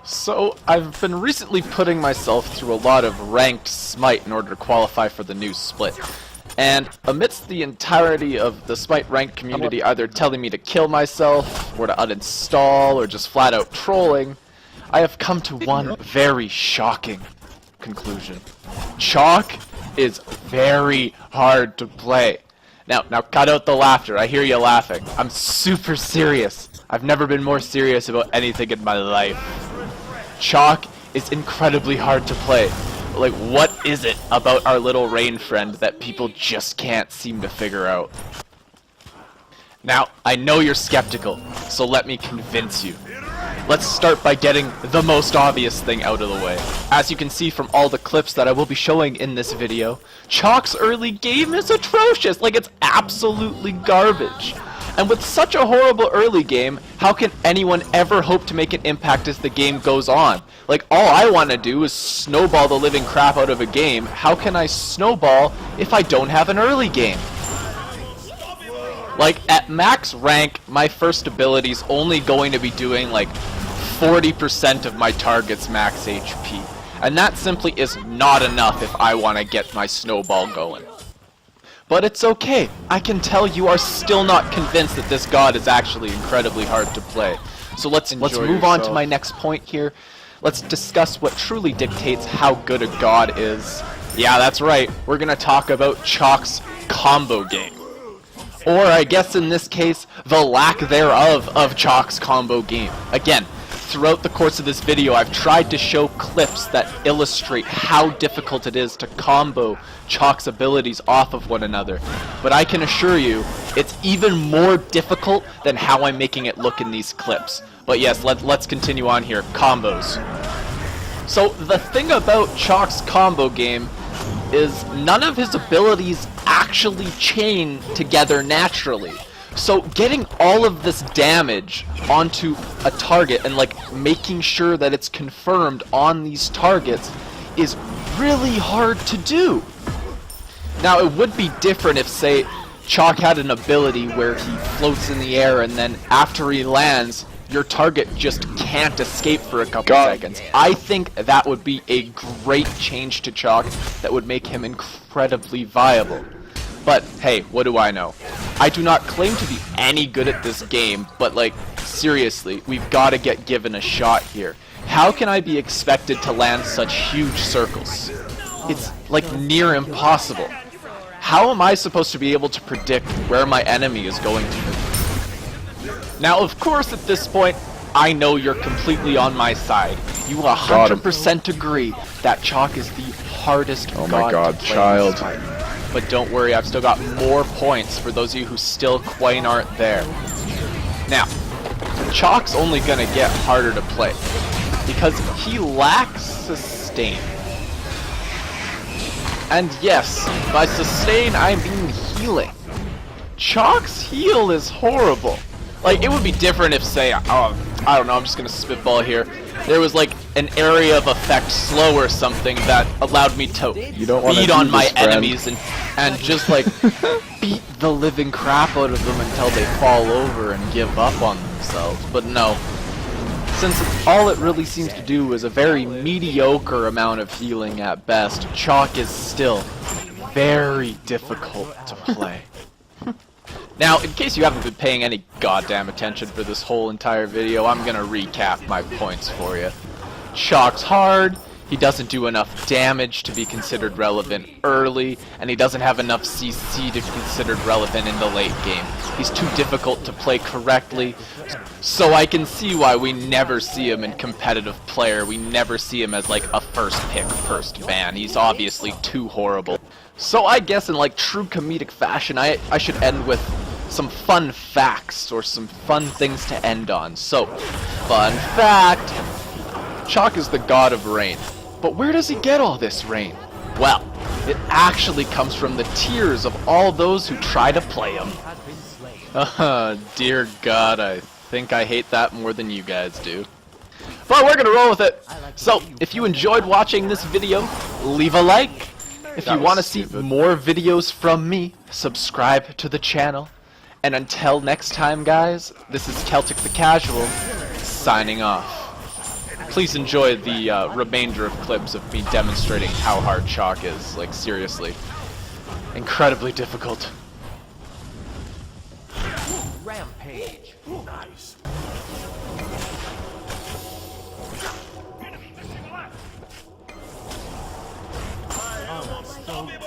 So, I've been recently putting myself through a lot of ranked Smite in order to qualify for the new split. And amidst the entirety of the Smite ranked community either telling me to kill myself, or to uninstall, or just flat out trolling, I have come to one very shocking conclusion. Chaac is very hard to play. Now cut out the laughter. I hear you laughing. I'm super serious. I've never been more serious about anything in my life. Chaac is incredibly hard to play. Like, what is it about our little rain friend that people just can't seem to figure out? Now, I know you're skeptical, so let me convince you. Let's start by getting the most obvious thing out of the way. As you can see from all the clips that I will be showing in this video, Chaac's early game is atrocious. Like, it's absolutely garbage. And with such a horrible early game, how can anyone ever hope to make an impact as the game goes on? Like, all I want to do is snowball the living crap out of a game. How can I snowball if I don't have an early game? Like, at max rank, my first ability's only going to be doing like 40% of my target's max HP. And that simply is not enough if I want to get my snowball going. But it's okay. I can tell you are still not convinced that this god is actually incredibly hard to play. So let's move on to my next point here. Let's discuss what truly dictates how good a god is. Yeah, that's right. We're going to talk about Chaac's combo game. Or I guess in this case, the lack thereof of Chaac's combo game. Again, throughout the course of this video, I've tried to show clips that illustrate how difficult it is to combo Chaac's abilities off of one another. But I can assure you, it's even more difficult than how I'm making it look in these clips. But yes, let's continue on here. Combos. So the thing about Chaac's combo game is none of his abilities actually chain together naturally. So getting all of this damage onto a target and like making sure that it's confirmed on these targets is really hard to do. Now it would be different if, say, Chaac had an ability where he floats in the air and then after he lands, your target just can't escape for a couple seconds. I think that would be a great change to Chaac that would make him incredibly viable. But hey, what do I know? I do not claim to be any good at this game, but like, seriously, we've got to get given a shot here. How can I be expected to land such huge circles? It's like near impossible. How am I supposed to be able to predict where my enemy is going to be? Now, of course, at this point, I know you're completely on my side. You 100% agree that Chaac is the hardest god to play child. But don't worry, I've still got more points for those of you who still quite aren't there. Now, Chaac's only gonna get harder to play because he lacks sustain. And yes, by sustain I mean healing. Chaac's heal is horrible. Like, it would be different if, say, I don't know, I'm just gonna spitball here. There was like an area of effect slow or something that allowed me to beat on my enemies and just like beat the living crap out of them until they fall over and give up on themselves. But no, since all it really seems to do is a very mediocre amount of healing at best, Chaac is still very difficult to play. Now, in case you haven't been paying any goddamn attention for this whole entire video, I'm gonna recap my points for you. Chaac's hard, he doesn't do enough damage to be considered relevant early, and he doesn't have enough CC to be considered relevant in the late game. He's too difficult to play correctly, so I can see why we never see him in competitive player. We never see him as like a first pick, first ban. He's obviously too horrible. So I guess in like true comedic fashion, I should end with some fun facts or some fun things to end on. So, fun fact, Chaac is the god of rain. But where does he get all this rain? Well, it actually comes from the tears of all those who try to play him. Dear God, I think I hate that more than you guys do. But we're gonna roll with it. So, if you enjoyed watching this video, leave a like. If you want to see more videos from me, subscribe to the channel. And until next time, guys, this is Keltick the Casual, signing off. please enjoy the remainder of clips of me demonstrating how hard Chaac is. Like, seriously. Incredibly difficult. Rampage. Nice. Oh, so